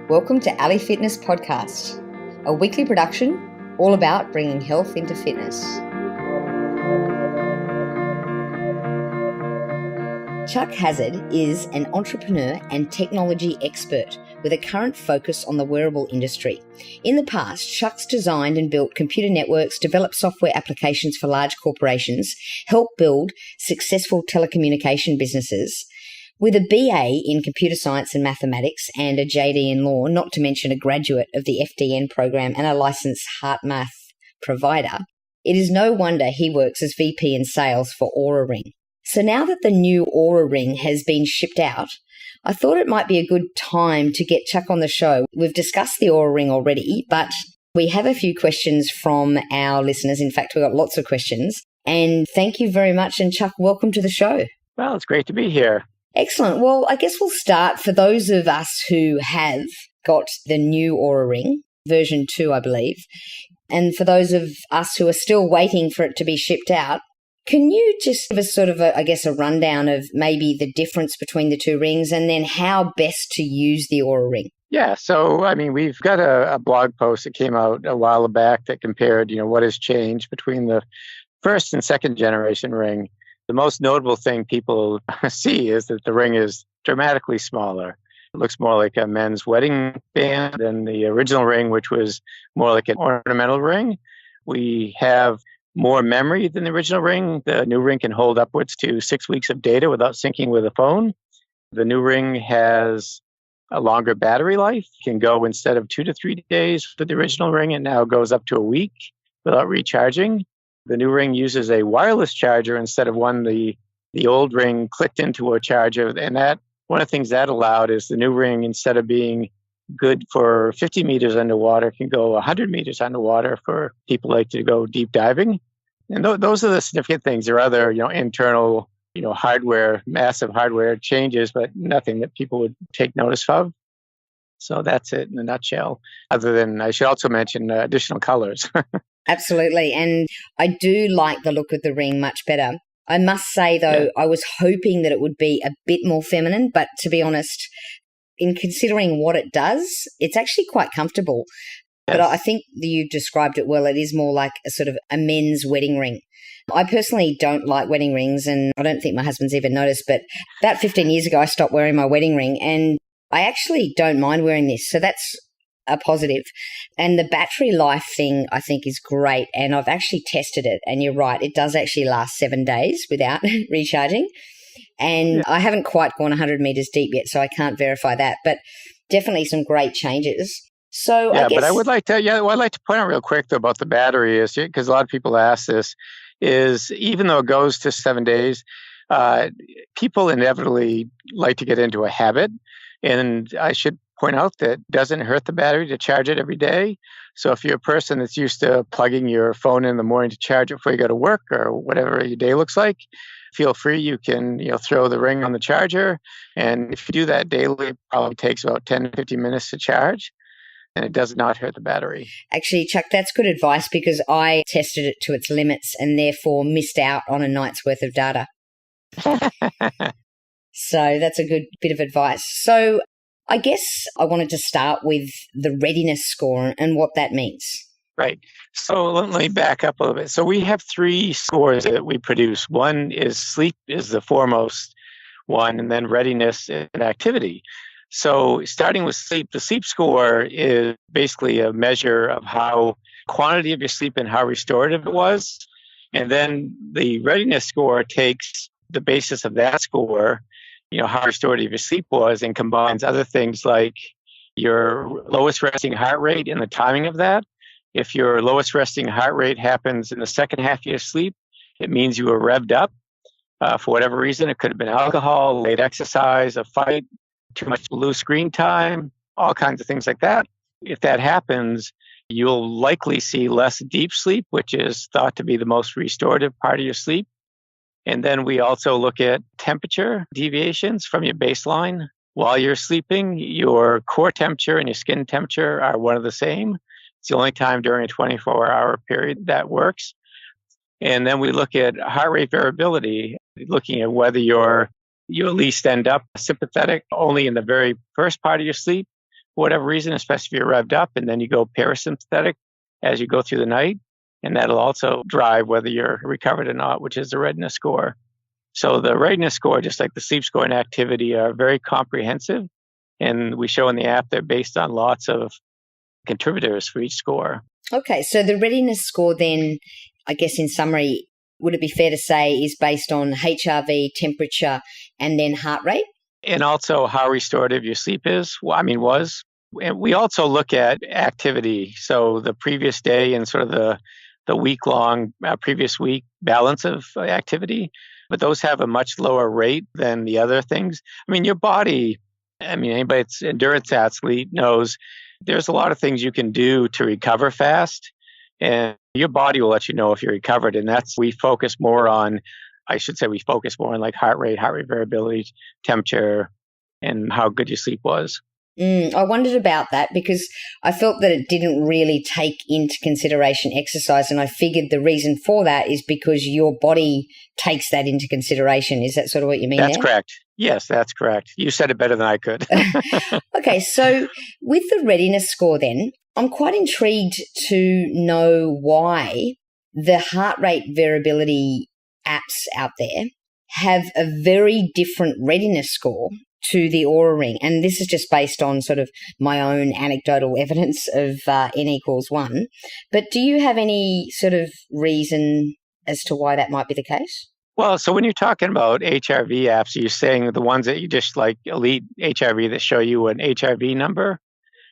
Welcome to Ali Fitness Podcast, a weekly production all about bringing health into fitness. Chuck Hazzard is an entrepreneur and technology expert with a current focus on the wearable industry. In the past, Chuck's designed and built computer networks, developed software applications for large corporations, helped build successful telecommunication businesses. With a BA in computer science and mathematics and a JD in law, not to mention a graduate of the FDN program and a licensed heart math provider, it is no wonder he works as VP in sales for OURA Ring. So now that the new OURA Ring has been shipped out, I thought it might be a good time to get Chuck on the show. We've discussed the OURA Ring already, but we have a few questions from our listeners. In fact, we've got lots of questions. And thank you very much. And Chuck, welcome to the show. Well, it's great to be here. Excellent. Well, I guess we'll start for those of us who have got the new OURA Ring, version 2, I believe, and for those of us who are still waiting for it to be shipped out, can you just give us sort of a rundown of maybe the difference between the two rings and then how best to use the OURA Ring? Yeah. So, we've got a blog post that came out a while back that compared, what has changed between the first and second generation ring. The most notable thing people see is that the ring is dramatically smaller. It looks more like a men's wedding band than the original ring, which was more like an ornamental ring. We have more memory than the original ring. The new ring can hold upwards to 6 weeks of data without syncing with a phone. The new ring has a longer battery life. It can go instead of 2 to 3 days with the original ring, it now goes up to a week without recharging. The new ring uses a wireless charger instead of one the old ring clicked into a charger. And that one of the things that allowed is the new ring, instead of being good for 50 meters underwater, can go 100 meters underwater for people like to go deep diving. And those are the significant things. There are other, internal, hardware, massive hardware changes, but nothing that people would take notice of. So that's it in a nutshell. Other than I should also mention additional colors. Absolutely. And I do like the look of the ring much better. I must say, though, I was hoping that it would be a bit more feminine, but to be honest, in considering what it does, it's actually quite comfortable. Yes. But I think that you described it well. It is more like a sort of a men's wedding ring. I personally don't like wedding rings, and I don't think my husband's even noticed, but about 15 years ago, I stopped wearing my wedding ring, and I actually don't mind wearing this. So that's a positive. And the battery life thing, I think, is great. And I've actually tested it. And you're right, it does actually last 7 days without recharging. And I haven't quite gone 100 meters deep yet, so I can't verify that. But definitely some great changes. So I guess, but I would like to, what I'd like to point out real quick though about the battery is, because a lot of people ask this, is even though it goes to 7 days, people inevitably like to get into a habit. And I should point out that it doesn't hurt the battery to charge it every day. So if you're a person that's used to plugging your phone in the morning to charge it before you go to work or whatever your day looks like, feel free. You can throw the ring on the charger. And if you do that daily, it probably takes about 10 to 15 minutes to charge. And it does not hurt the battery. Actually, Chuck, that's good advice because I tested it to its limits and therefore missed out on a night's worth of data. So that's a good bit of advice. So I guess I wanted to start with the readiness score and what that means. Right. So let me back up a little bit. So we have 3 scores that we produce. One is sleep is the foremost one, and then readiness and activity. So starting with sleep, the sleep score is basically a measure of how quantity of your sleep and how restorative it was. And then the readiness score takes the basis of that score, how restorative your sleep was, and combines other things like your lowest resting heart rate and the timing of that. If your lowest resting heart rate happens in the second half of your sleep, it means you were revved up for whatever reason. It could have been alcohol, late exercise, a fight, too much blue screen time, all kinds of things like that. If that happens, you'll likely see less deep sleep, which is thought to be the most restorative part of your sleep. And then we also look at temperature deviations from your baseline. While you're sleeping, your core temperature and your skin temperature are one of the same. It's the only time during a 24-hour period that works. And then we look at heart rate variability, looking at whether you at least end up sympathetic only in the very first part of your sleep, for whatever reason, especially if you're revved up, and then you go parasympathetic as you go through the night. And that'll also drive whether you're recovered or not, which is the readiness score. So the readiness score, just like the sleep score and activity, are very comprehensive. And we show in the app they're based on lots of contributors for each score. Okay, so the readiness score then, I guess in summary, would it be fair to say is based on HRV, temperature, and then heart rate? And also how restorative your sleep is, was. And we also look at activity. So the previous day and sort of the week-long previous week balance of activity. But those have a much lower rate than the other things. Your body, anybody that's an endurance athlete knows there's a lot of things you can do to recover fast. And your body will let you know if you're recovered. And we focus more on like heart rate variability, temperature, and how good your sleep was. I wondered about that because I felt that it didn't really take into consideration exercise, and I figured the reason for that is because your body takes that into consideration. Is that sort of what you mean? That's correct. Yes, that's correct. You said it better than I could. Okay, so with the readiness score then, I'm quite intrigued to know why the heart rate variability apps out there have a very different readiness score to the OURA Ring. And this is just based on sort of my own anecdotal evidence of N=1. But do you have any sort of reason as to why that might be the case? Well, so when you're talking about HRV apps, are you saying the ones that you just like Elite HRV that show you an HRV number?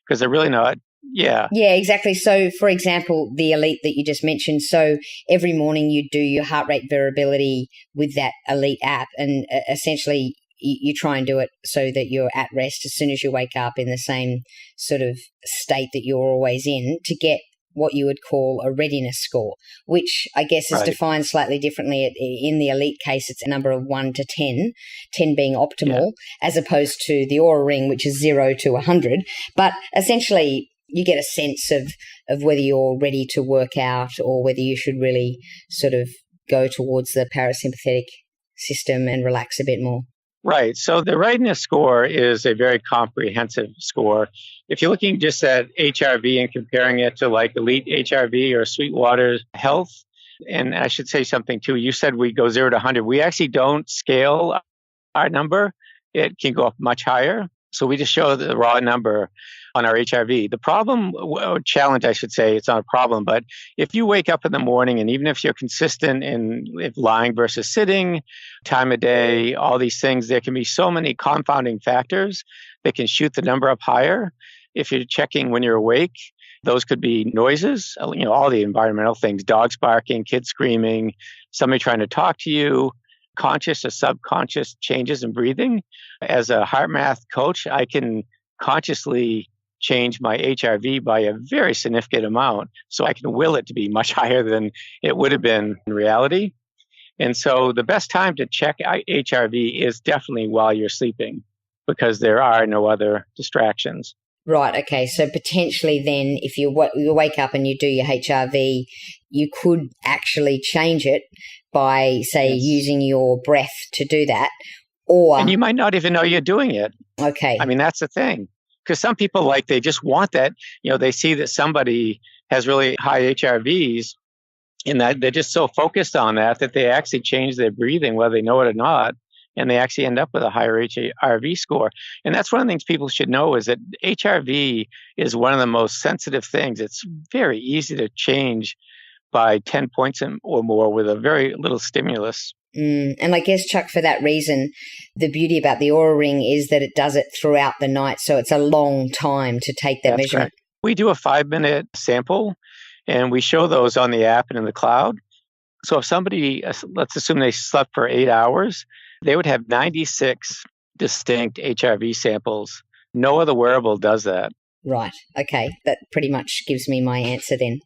Because they're really not. Yeah. Yeah, exactly. So, for example, the Elite that you just mentioned, so every morning you do your heart rate variability with that Elite app, and essentially you try and do it so that you're at rest as soon as you wake up in the same sort of state that you're always in to get what you would call a readiness score, which I guess is defined slightly differently. In the Elite case, it's a number of 1 to 10, 10 being optimal, as opposed to the OURA Ring, which is 0 to 100. But essentially, you get a sense of whether you're ready to work out or whether you should really sort of go towards the parasympathetic system and relax a bit more. Right. So the readiness score is a very comprehensive score. If you're looking just at HRV and comparing it to like Elite HRV or Sweetwater Health, and I should say something too. You said we go 0 to 100. We actually don't scale our number. It can go up much higher. So we just show the raw number on our HRV. The problem, or challenge, I should say, it's not a problem, but if you wake up in the morning and even if you're consistent in lying versus sitting, time of day, all these things, there can be so many confounding factors that can shoot the number up higher. If you're checking when you're awake, those could be noises, all the environmental things, dogs barking, kids screaming, somebody trying to talk to you, conscious or subconscious changes in breathing. As a heart math coach, I can consciously change my HRV by a very significant amount, so I can will it to be much higher than it would have been in reality. And so the best time to check HRV is definitely while you're sleeping, because there are no other distractions. Right. Okay. So potentially then if you wake up and you do your HRV, you could actually change it by, say, using your breath to do that. And you might not even know you're doing it. Okay. That's the thing. Because some people, they just want that. They see that somebody has really high HRVs and that they're just so focused on that they actually change their breathing, whether they know it or not. And they actually end up with a higher HRV score. And that's one of the things people should know is that HRV is one of the most sensitive things. It's very easy to change by 10 points or more with a very little stimulus. And I guess, Chuck, for that reason, the beauty about the OURA Ring is that it does it throughout the night. So it's a long time to take that measurement. Correct. We do a 5-minute sample and we show those on the app and in the cloud. So if somebody, let's assume they slept for 8 hours, they would have 96 distinct HRV samples. No other wearable does that. Right. Okay. That pretty much gives me my answer then.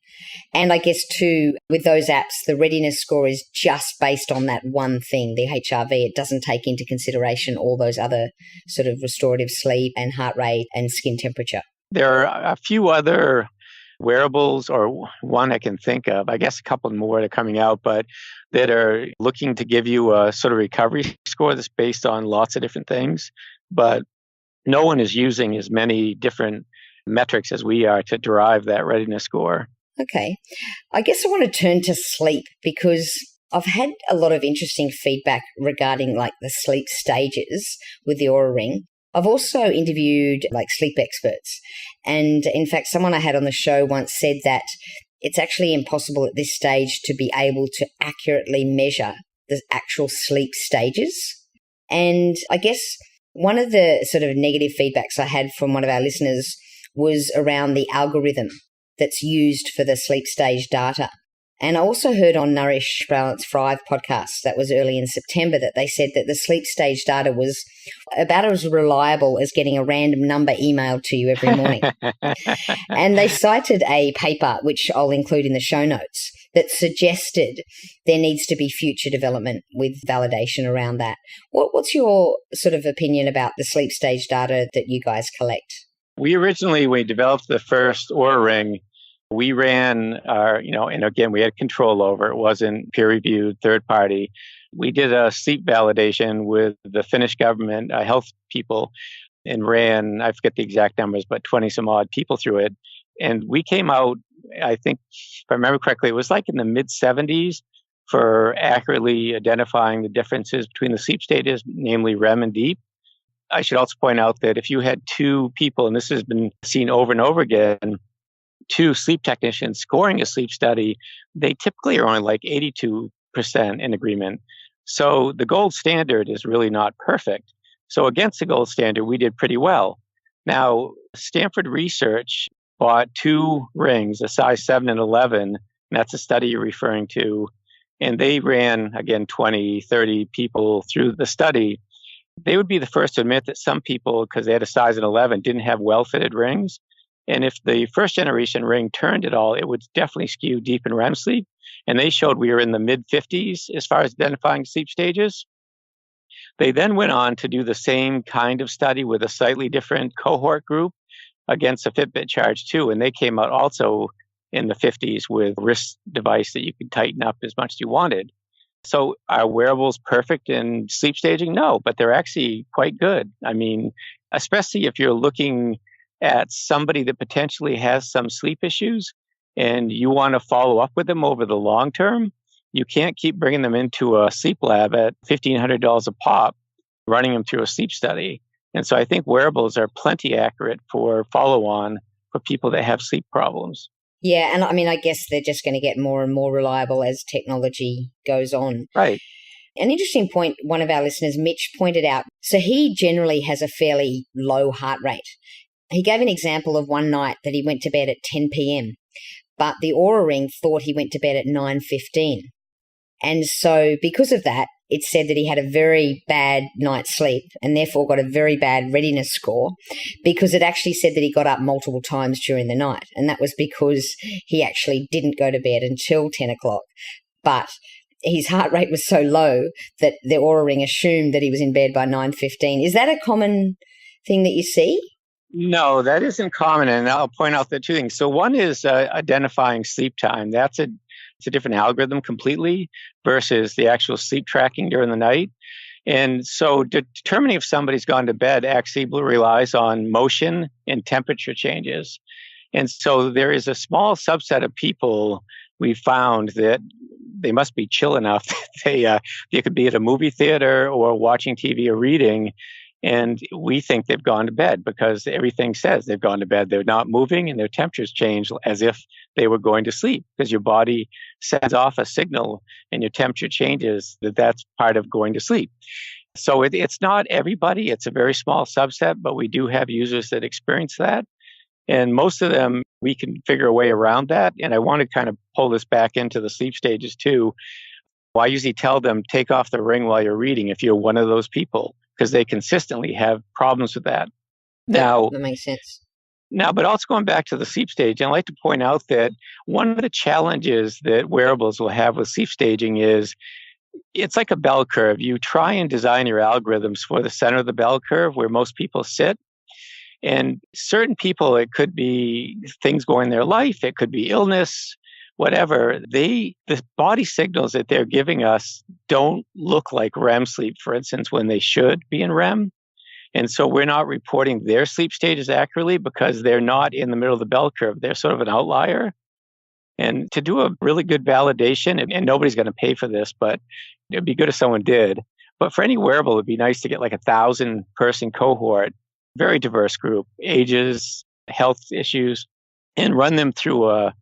And I guess too, with those apps, the readiness score is just based on that one thing, the HRV. It doesn't take into consideration all those other sort of restorative sleep and heart rate and skin temperature. There are a few other wearables, or one I can think of, I guess a couple more that are coming out, but that are looking to give you a sort of recovery score that's based on lots of different things. But no one is using as many different metrics as we are to derive that readiness score. Okay. I guess I want to turn to sleep because I've had a lot of interesting feedback regarding like the sleep stages with the OURA Ring. I've also interviewed like sleep experts. And in fact, someone I had on the show once said that it's actually impossible at this stage to be able to accurately measure the actual sleep stages. And I guess one of the sort of negative feedbacks I had from one of our listeners was around the algorithm that's used for the sleep stage data. And I also heard on Nourish Balance 5 podcast that was early in September that they said that the sleep stage data was about as reliable as getting a random number emailed to you every morning. And they cited a paper, which I'll include in the show notes, that suggested there needs to be future development with validation around that. What's your sort of opinion about the sleep stage data that you guys collect? We developed the first OURA Ring, we ran our, and again, we had control over it. It wasn't peer-reviewed, third-party. We did a sleep validation with the Finnish government, health people, and ran, I forget the exact numbers, but 20-some-odd people through it. And we came out, I think, if I remember correctly, it was like in the mid-70s for accurately identifying the differences between the sleep stages, namely REM and deep. I should also point out that if you had two people, and this has been seen over and over again, two sleep technicians scoring a sleep study, they typically are only like 82% in agreement. So the gold standard is really not perfect. So against the gold standard, we did pretty well. Now, Stanford Research bought two rings, a size 7 and 11, and that's a study you're referring to. And they ran, again, 20, 30 people through the study. They would be the first to admit that some people, because they had a size of 11, didn't have well-fitted rings. And if the first generation ring turned at all, it would definitely skew deep in REM sleep. And they showed we were in the mid-50s as far as identifying sleep stages. They then went on to do the same kind of study with a slightly different cohort group against a Fitbit Charge 2. And they came out also in the 50s with a wrist device that you could tighten up as much as you wanted. So are wearables perfect in sleep staging? No, but they're actually quite good. I mean, especially if you're looking at somebody that potentially has some sleep issues and you want to follow up with them over the long term, you can't keep bringing them into a sleep lab at $1,500 a pop, running them through a sleep study. And so I think wearables are plenty accurate for follow-on for people that have sleep problems. Yeah, and I mean, I guess they're just going to get more and more reliable as technology goes on. Right. An interesting point one of our listeners, Mitch, pointed out. So he generally has a fairly low heart rate. He gave an example of one night that he went to bed at 10 p.m., but the OURA Ring thought he went to bed at 9:15. And so because of that, it said that he had a very bad night's sleep and therefore got a very bad readiness score, because it actually said that he got up multiple times during the night. And that was because he actually didn't go to bed until 10 o'clock. But his heart rate was so low that the OURA Ring assumed that he was in bed by 9:15. Is that a common thing that you see? No, that isn't common. And I'll point out the two things. So one is identifying sleep time. It's a different algorithm completely versus the actual sleep tracking during the night. And so determining if somebody's gone to bed actually relies on motion and temperature changes. And so there is a small subset of people we found that they must be chill enough that they could be at a movie theater or watching TV or reading, and we think they've gone to bed because everything says they've gone to bed. They're not moving and their temperatures change as if they were going to sleep, because your body sends off a signal and your temperature changes that's part of going to sleep. So it's not everybody. It's a very small subset, but we do have users that experience that. And most of them, we can figure a way around that. And I want to kind of pull this back into the sleep stages too. Well, I usually tell them, take off the ring while you're reading if you're one of those people, because they consistently have problems with that. Now, that makes sense. Now, but also going back to the sleep stage, I'd like to point out that one of the challenges that wearables will have with sleep staging is it's like a bell curve. You try and design your algorithms for the center of the bell curve where most people sit. And certain people, it could be things going in their life, it could be illness, whatever. The body signals that they're giving us don't look like REM sleep, for instance, when they should be in REM. And so we're not reporting their sleep stages accurately because they're not in the middle of the bell curve. They're sort of an outlier. And to do a really good validation, and nobody's going to pay for this, but it'd be good if someone did. But for any wearable, it'd be nice to get like 1,000-person cohort, very diverse group, ages, health issues, and run them through a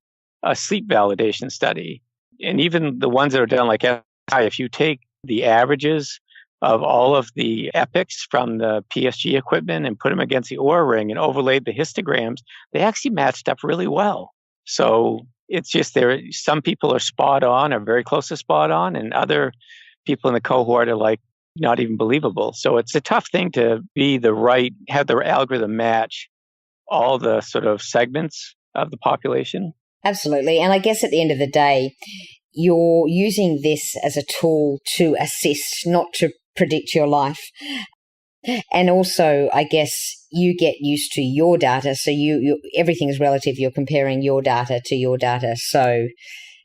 sleep validation study. And even the ones that are done like SI, if you take the averages of all of the epics from the PSG equipment and put them against the OURA Ring and overlaid the histograms, they actually matched up really well. So it's just some people are spot on or very close to spot on, and other people in the cohort are like not even believable. So it's a tough thing to have the algorithm match all the sort of segments of the population. Absolutely. And I guess at the end of the day, you're using this as a tool to assist, not to predict your life. And also, I guess you get used to your data. So everything is relative. You're comparing your data to your data. So,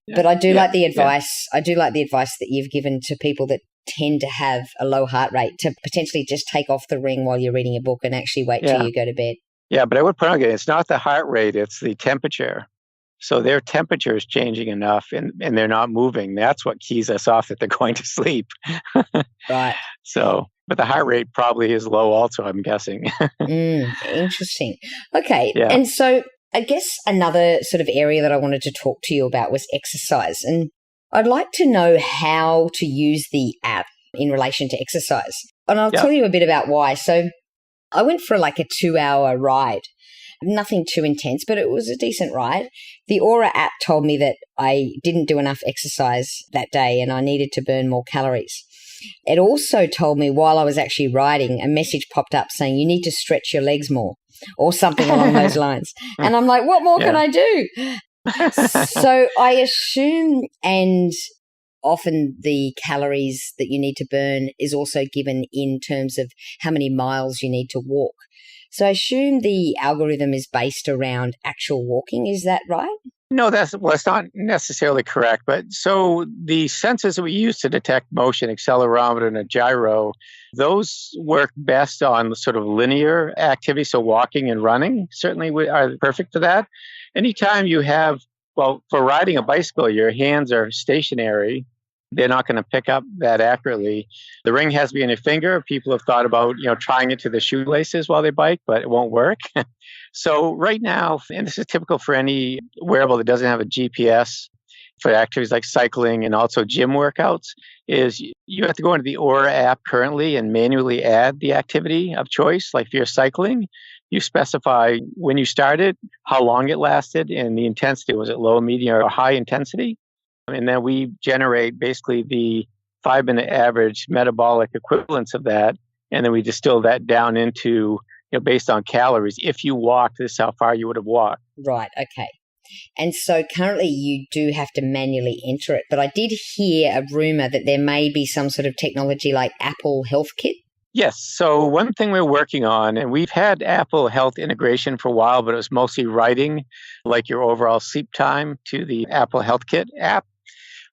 yeah. But I do like the advice. Yeah. I do like the advice that you've given to people that tend to have a low heart rate to potentially just take off the ring while you're reading a book and actually wait till you go to bed. Yeah, but I would point out again, it's not the heart rate, it's the temperature. So their temperature is changing enough and they're not moving. That's what keys us off that they're going to sleep. Right. So, but the heart rate probably is low also, I'm guessing. Interesting. Okay. Yeah. And so I guess another sort of area that I wanted to talk to you about was exercise. And I'd like to know how to use the app in relation to exercise. And I'll tell you a bit about why. So I went for like a 2-hour ride. Nothing too intense, but it was a decent ride. The OURA app told me that I didn't do enough exercise that day and I needed to burn more calories. It also told me while I was actually riding, a message popped up saying you need to stretch your legs more or something along those lines. And I'm like, what more can I do? So I assume, and often the calories that you need to burn is also given in terms of how many miles you need to walk. So I assume the algorithm is based around actual walking. Is that right? No, that's not necessarily correct. But so the sensors that we use to detect motion, accelerometer and a gyro, those work best on the sort of linear activity. So walking and running certainly are perfect for that. Anytime you have, for riding a bicycle, your hands are stationary. They're not going to pick up that accurately. The ring has to be in your finger. People have thought about, trying it to the shoelaces while they bike, but it won't work. So right now, and this is typical for any wearable that doesn't have a GPS for activities like cycling and also gym workouts, is you have to go into the OURA app currently and manually add the activity of choice. Like if you're cycling, you specify when you started, how long it lasted, and the intensity. Was it low, medium, or high intensity? And then we generate basically the 5-minute average metabolic equivalence of that. And then we distill that down into, based on calories. If you walked, this is how far you would have walked. Right. Okay. And so currently you do have to manually enter it. But I did hear a rumor that there may be some sort of technology like Apple Health Kit. Yes. So one thing we're working on, and we've had Apple Health integration for a while, but it was mostly writing like your overall sleep time to the Apple Health Kit app.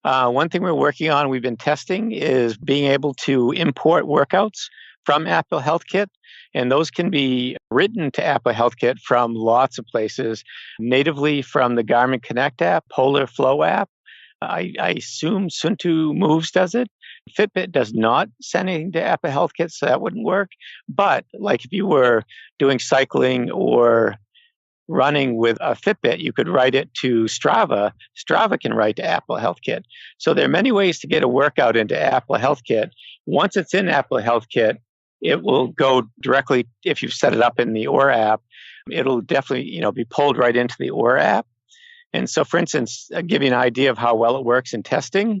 One thing we're working on, we've been testing, is being able to import workouts from Apple Health Kit. And those can be written to Apple Health Kit from lots of places, natively from the Garmin Connect app, Polar Flow app. I assume Sunto Moves does it. Fitbit does not send anything to Apple Health Kit, so that wouldn't work. But like if you were doing cycling or running with a Fitbit, you could write it to Strava. Strava can write to Apple Health Kit. So there are many ways to get a workout into Apple Health Kit. Once it's in Apple Health Kit, it will go directly, if you've set it up in the OURA app, it'll definitely, be pulled right into the OURA app. And so, for instance, I'll give you an idea of how well it works in testing.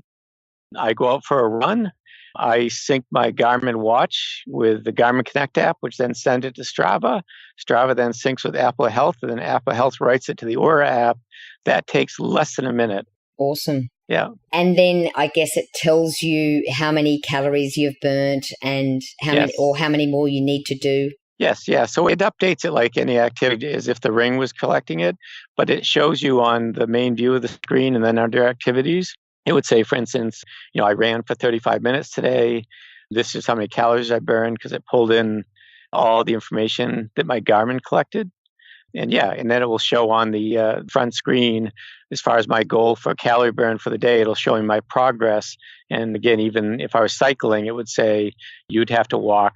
I go out for a run. I sync my Garmin watch with the Garmin Connect app, which then sends it to Strava. Strava then syncs with Apple Health, and then Apple Health writes it to the OURA app. That takes less than a minute. Awesome. Yeah. And then I guess it tells you how many calories you've burnt and how many more you need to do. Yes, yeah. So it updates it like any activity as if the ring was collecting it, but it shows you on the main view of the screen and then under activities. It would say, for instance, I ran for 35 minutes today. This is how many calories I burned because it pulled in all the information that my Garmin collected. And then it will show on the front screen as far as my goal for calorie burn for the day. It'll show me my progress. And again, even if I was cycling, it would say you'd have to walk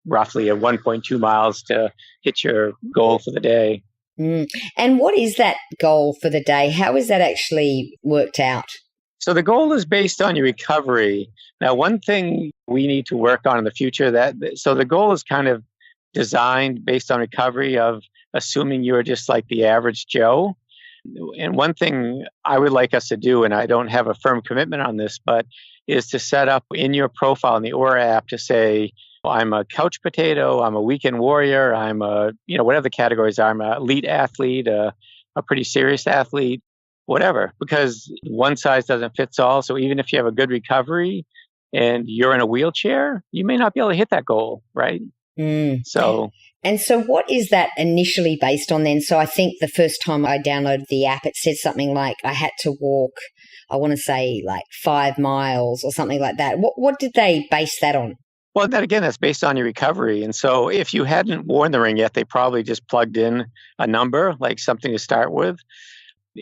roughly at 1.2 miles to hit your goal for the day. And what is that goal for the day? How is that actually worked out? So the goal is based on your recovery. Now, one thing we need to work on in the future, so the goal is kind of designed based on recovery of assuming you're just like the average Joe. And one thing I would like us to do, and I don't have a firm commitment on this, but is to set up in your profile in the OURA app to say, I'm a couch potato, I'm a weekend warrior, I'm whatever the categories are, I'm an elite athlete, a pretty serious athlete, whatever, because one size doesn't fit all. So even if you have a good recovery and you're in a wheelchair, you may not be able to hit that goal, right? So what is that initially based on then? So I think the first time I downloaded the app, it said something like I had to walk, I want to say like 5 miles or something like that. What did they base that on? Well, that's based on your recovery. And so if you hadn't worn the ring yet, they probably just plugged in a number, like something to start with.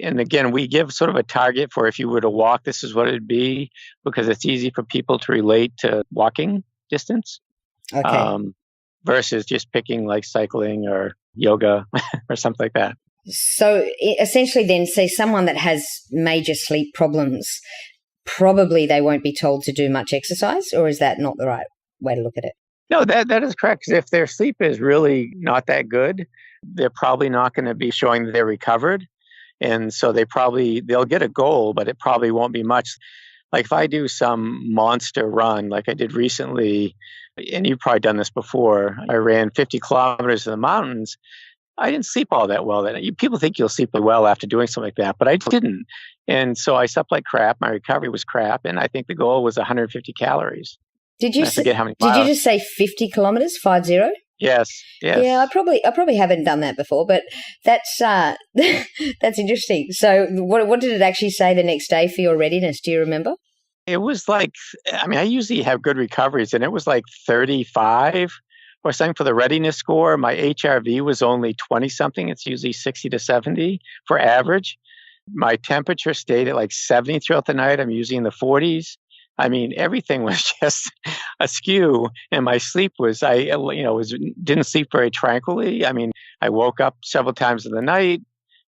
And again, we give sort of a target for if you were to walk, this is what it'd be, because it's easy for people to relate to walking distance. Okay. Versus just picking like cycling or yoga or something like that. So essentially then, say someone that has major sleep problems, probably they won't be told to do much exercise, or is that not the right way to look at it? No, that is correct. 'Cause if their sleep is really not that good, they're probably not going to be showing that they're recovered. And so they'll get a goal, but it probably won't be much. Like if I do some monster run, like I did recently, and you've probably done this before, I ran 50 kilometers in the mountains. I didn't sleep all that well. People think you'll sleep well after doing something like that, but I didn't. And so I slept like crap. My recovery was crap. And I think the goal was 150 calories. Did you forget how many miles. Did you just say 50 kilometers, 50? Yes. Yeah, I probably haven't done that before, but that's that's interesting. So what did it actually say the next day for your readiness? Do you remember? It was like, I usually have good recoveries, and it was like 35 or something for the readiness score. My HRV was only 20 something. It's usually 60 to 70 for average. My temperature stayed at like 70 throughout the night. I'm usually in the 40s. Everything was just askew, and my sleep was, didn't sleep very tranquilly. I woke up several times in the night.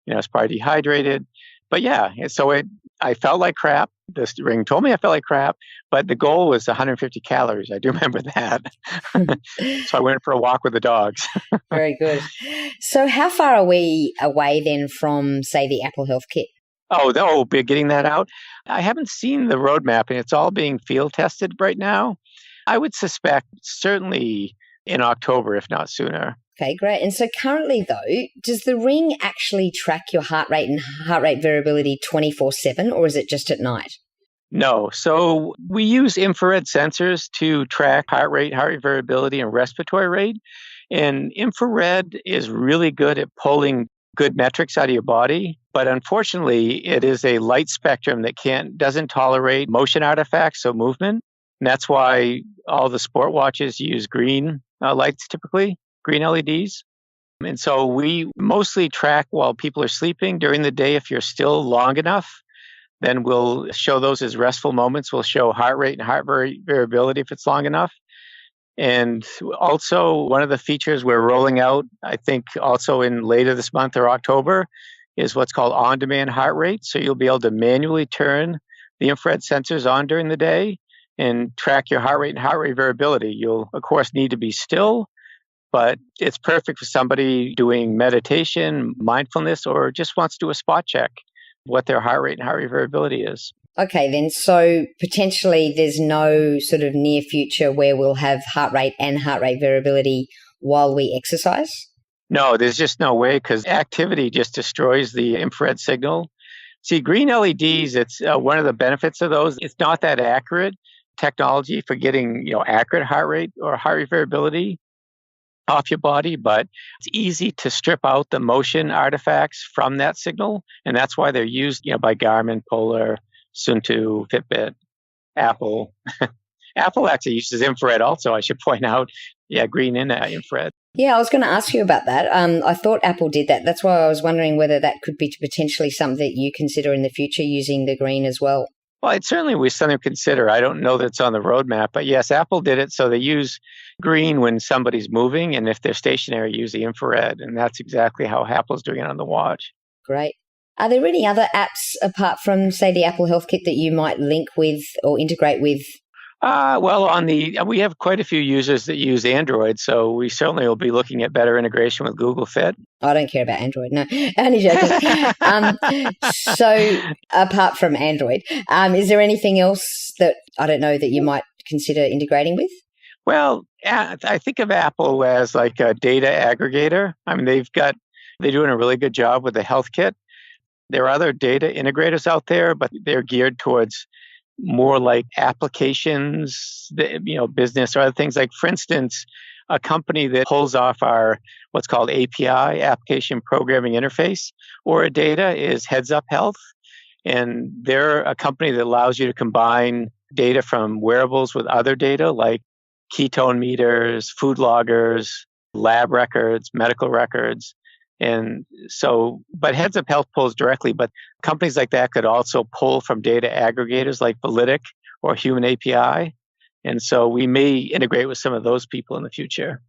I was probably dehydrated. But yeah, so I felt like crap. This ring told me I felt like crap, but the goal was 150 calories. I do remember that. So I went for a walk with the dogs. Very good. So how far are we away then from, say, the Apple Health Kit? Be getting that out. I haven't seen the roadmap, and it's all being field tested right now. I would suspect certainly in October, if not sooner. Okay, great. And so currently, though, does the ring actually track your heart rate and heart rate variability 24/7, or is it just at night? No. So we use infrared sensors to track heart rate variability, and respiratory rate. And infrared is really good at pulling good metrics out of your body. But unfortunately, it is a light spectrum that doesn't tolerate motion artifacts, so movement. And that's why all the sport watches use green lights typically, green LEDs. And so we mostly track while people are sleeping. During the day, if you're still long enough, then we'll show those as restful moments. We'll show heart rate and heart variability if it's long enough. And also, one of the features we're rolling out, I think also in later this month or October, is what's called on-demand heart rate. So you'll be able to manually turn the infrared sensors on during the day and track your heart rate and heart rate variability. You'll, of course, need to be still, but it's perfect for somebody doing meditation, mindfulness, or just wants to do a spot check what their heart rate and heart rate variability is. Okay, then, so potentially there's no sort of near future where we'll have heart rate and heart rate variability while we exercise? No, there's just no way, because activity just destroys the infrared signal. See, green LEDs, it's one of the benefits of those. It's not that accurate technology for getting, accurate heart rate or heart rate variability off your body, but it's easy to strip out the motion artifacts from that signal. And that's why they're used, by Garmin, Polar, Sunto, Fitbit, Apple. Apple actually uses infrared also, I should point out. Yeah, green and infrared. Yeah, I was going to ask you about that. I thought Apple did that. That's why I was wondering whether that could be potentially something that you consider in the future using the green as well. Well, it certainly was something to consider. I don't know that it's on the roadmap, but yes, Apple did it. So they use green when somebody's moving, and if they're stationary, use the infrared. And that's exactly how Apple's doing it on the watch. Great. Are there any other apps apart from, say, the Apple Health Kit that you might link with or integrate with? Well, we have quite a few users that use Android, so we certainly will be looking at better integration with Google Fit. I don't care about Android, no. Only joking. So apart from Android, is there anything else that, I don't know, that you might consider integrating with? Well, I think of Apple as like a data aggregator. I mean, they're doing a really good job with the Health Kit. There are other data integrators out there, but they're geared towards more like applications, business or other things. Like, for instance, a company that pulls off our what's called API, Application Programming Interface, OURA data is Heads Up Health. And they're a company that allows you to combine data from wearables with other data like ketone meters, food loggers, lab records, medical records. And so, but Heads Up Health pulls directly, but companies like that could also pull from data aggregators like Validic or Human API. And so we may integrate with some of those people in the future.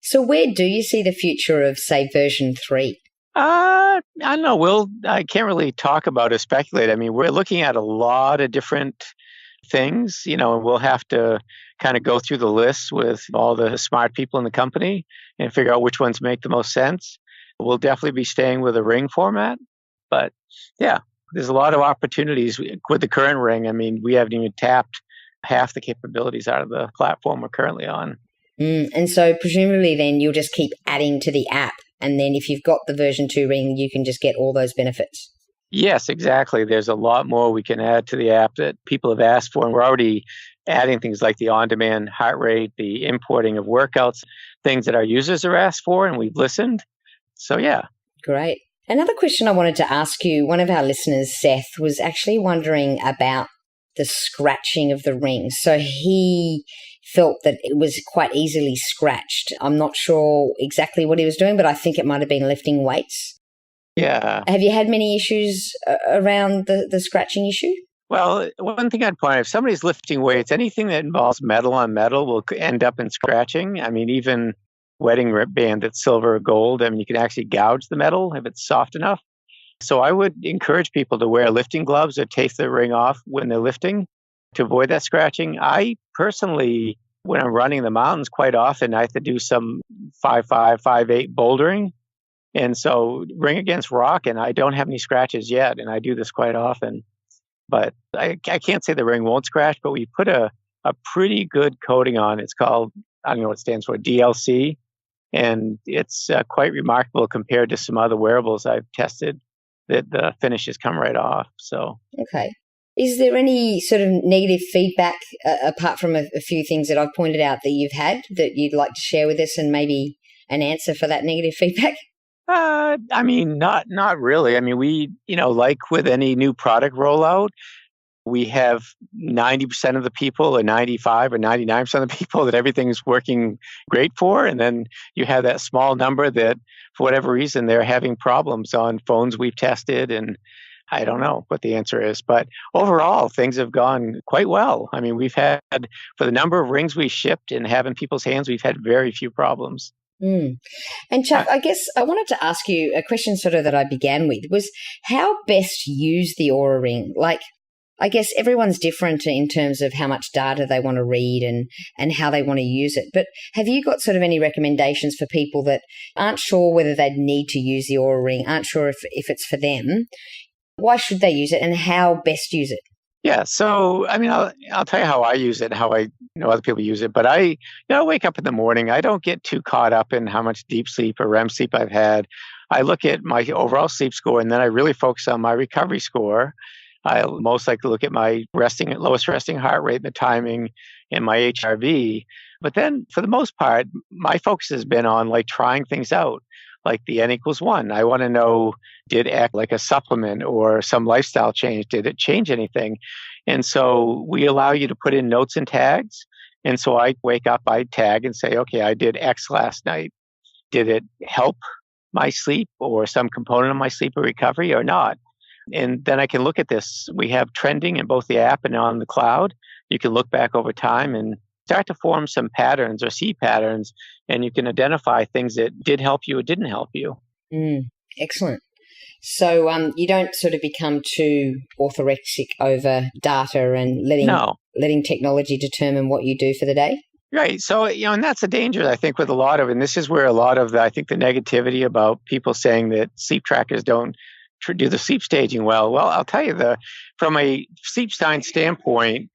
So where do you see the future of, say, version 3? I don't know. I can't really talk about or speculate. I mean, we're looking at a lot of different things, and we'll have to kind of go through the list with all the smart people in the company and figure out which ones make the most sense. We'll definitely be staying with a ring format, but yeah, there's a lot of opportunities with the current ring. I mean, we haven't even tapped half the capabilities out of the platform we're currently on. And so presumably then you'll just keep adding to the app. And then if you've got the version 2 ring, you can just get all those benefits. Yes, exactly. There's a lot more we can add to the app that people have asked for. And we're already adding things like the on-demand heart rate, the importing of workouts, things that our users are asked for, and we've listened. So, yeah. Great. Another question I wanted to ask you, one of our listeners, Seth, was actually wondering about the scratching of the ring. So he felt that it was quite easily scratched. I'm not sure exactly what he was doing, but I think it might have been lifting weights. Yeah. Have you had many issues around the scratching issue? Well, one thing I'd point out, if somebody's lifting weights, anything that involves metal on metal will end up in scratching. I mean, even wedding band that's silver or gold, I mean, you can actually gouge the metal if it's soft enough. So I would encourage people to wear lifting gloves or take the ring off when they're lifting to avoid that scratching. I personally, when I'm running the mountains, quite often I have to do some 5'5", 5'8" bouldering. And so ring against rock, and I don't have any scratches yet, and I do this quite often. But I can't say the ring won't scratch, but we put a pretty good coating on. It's called, I don't know what it stands for, DLC. And it's quite remarkable compared to some other wearables I've tested that the finishes come right off. So okay. Is there any sort of negative feedback apart from a few things that I've pointed out that you've had that you'd like to share with us, and maybe an answer for that negative feedback? I mean, not really. I mean, we, like with any new product rollout, we have 90% of the people or 95 or 99% of the people that everything's working great for. And then you have that small number that, for whatever reason, they're having problems on phones we've tested. And I don't know what the answer is. But overall, things have gone quite well. I mean, we've had, for the number of rings we shipped and have in people's hands, we've had very few problems. And Chuck, I guess I wanted to ask you a question sort of that I began with was how best use the OURA Ring? Like, I guess everyone's different in terms of how much data they want to read and how they want to use it. But have you got sort of any recommendations for people that aren't sure whether they'd need to use the OURA Ring, aren't sure if it's for them? Why should they use it and how best use it? Yeah, so I mean, I'll tell you how I use it and how I know other people use it. But I wake up in the morning. I don't get too caught up in how much deep sleep or REM sleep I've had. I look at my overall sleep score, and then I really focus on my recovery score. I most likely look at my lowest resting heart rate, the timing, and my HRV. But then, for the most part, my focus has been on like trying things out. like the N=1. I want to know, did it act like a supplement or some lifestyle change? Did it change anything? And so we allow you to put in notes and tags. And so I wake up, I tag and say, okay, I did X last night. Did it help my sleep or some component of my sleep or recovery or not? And then I can look at this. We have trending in both the app and on the cloud. You can look back over time and start to form some patterns or see patterns, and you can identify things that did help you or didn't help you. Excellent. So you don't sort of become too orthorexic over data and letting technology determine what you do for the day? Right. So, and that's a danger, I think, with a lot of, and this is where a lot of I think the negativity about people saying that sleep trackers don't do the sleep staging well. Well, I'll tell you, from a sleep science standpoint,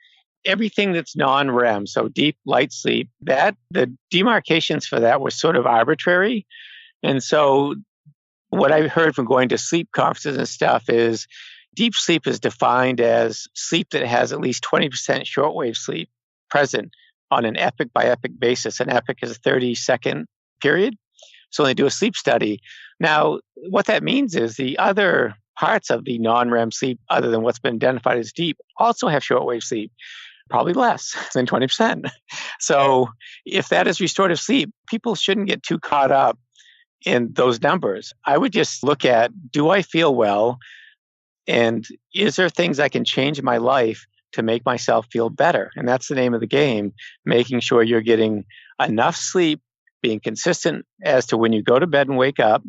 everything that's non-REM, so deep, light sleep, that the demarcations for that were sort of arbitrary. And so what I've heard from going to sleep conferences and stuff is deep sleep is defined as sleep that has at least 20% shortwave sleep present on an epoch by epoch basis. An epoch is a 30-second period. So they do a sleep study. Now, what that means is the other parts of the non-REM sleep, other than what's been identified as deep, also have shortwave sleep, probably less than 20%. So if that is restorative sleep, people shouldn't get too caught up in those numbers. I would just look at, do I feel well? And is there things I can change in my life to make myself feel better? And that's the name of the game, making sure you're getting enough sleep, being consistent as to when you go to bed and wake up.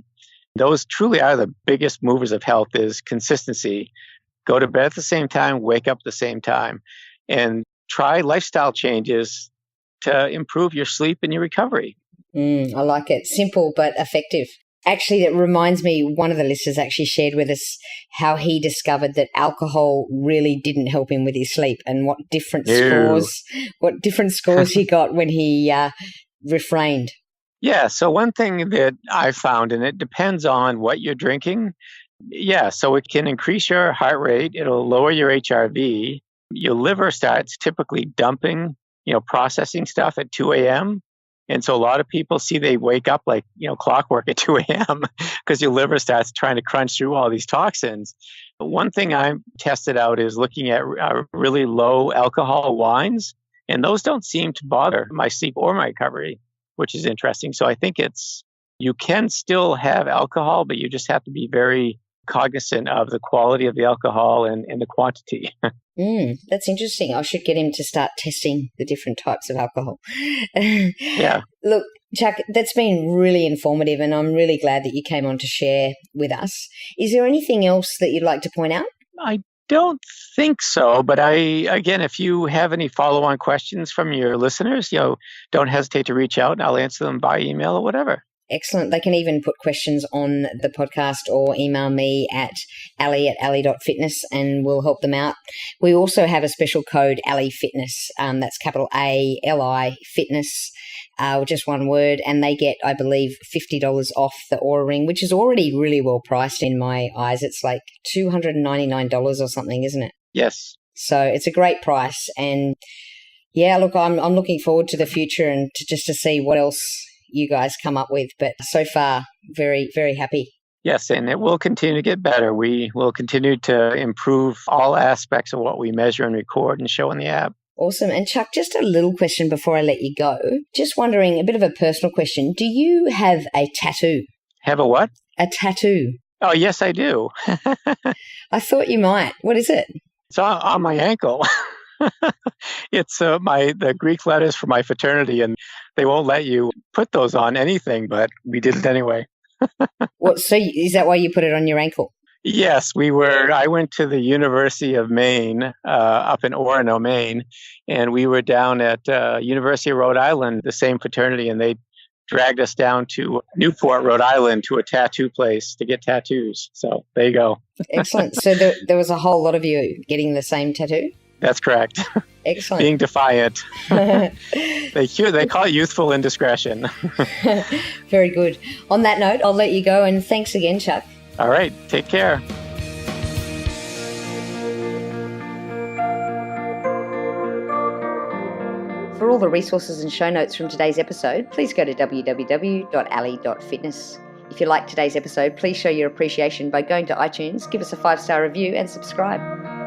Those truly are the biggest movers of health, is consistency. Go to bed at the same time, wake up at the same time, and try lifestyle changes to improve your sleep and your recovery. I like it. Simple but effective. Actually, that reminds me, one of the listeners actually shared with us how he discovered that alcohol really didn't help him with his sleep, and what different scores he got when he refrained. Yeah. So one thing that I found, and it depends on what you're drinking. Yeah. So it can increase your heart rate. It'll lower your HRV. Your liver starts typically dumping, processing stuff at 2 a.m. And so a lot of people they wake up like, clockwork at 2 a.m. because your liver starts trying to crunch through all these toxins. But one thing I tested out is looking at really low alcohol wines, and those don't seem to bother my sleep or my recovery, which is interesting. So I think you can still have alcohol, but you just have to be very cognizant of the quality of the alcohol and the quantity. That's interesting. I should get him to start testing the different types of alcohol. Yeah. Look, Chuck, that's been really informative, and I'm really glad that you came on to share with us. Is there anything else that you'd like to point out? I don't think so, but again, if you have any follow-on questions from your listeners, don't hesitate to reach out and I'll answer them by email or whatever. Excellent. They can even put questions on the podcast or email me at ali@ali.fitness and we'll help them out. We also have a special code, Ali Fitness. That's capital A-L-I Fitness, just one word. And they get, I believe, $50 off the OURA Ring, which is already really well priced in my eyes. It's like $299 or something, isn't it? Yes. So it's a great price. And yeah, look, I'm looking forward to the future and to see what else you guys come up with. But so far, very, very happy. Yes, and it will continue to get better. We will continue to improve all aspects of what we measure and record and show in the app. Awesome. And Chuck, just a little question before I let you go. Just wondering, a bit of a personal question. Do you have a tattoo? Have a what? A tattoo. Oh, yes, I do. I thought you might. What is it? It's on my ankle. It's the Greek letters for my fraternity, and they won't let you put those on anything, but we did it anyway. So is that why you put it on your ankle? Yes, I went to the University of Maine, up in Orono, Maine, and we were down at University of Rhode Island, the same fraternity, and they dragged us down to Newport, Rhode Island, to a tattoo place to get tattoos. So there you go. Excellent. So there was a whole lot of you getting the same tattoo? That's correct. Excellent. Being defiant. They call it youthful indiscretion. Very good. On that note, I'll let you go, and thanks again, Chuck. All right. Take care. For all the resources and show notes from today's episode, please go to www.ali.fitness. If you liked today's episode, please show your appreciation by going to iTunes, give us a 5-star review and subscribe.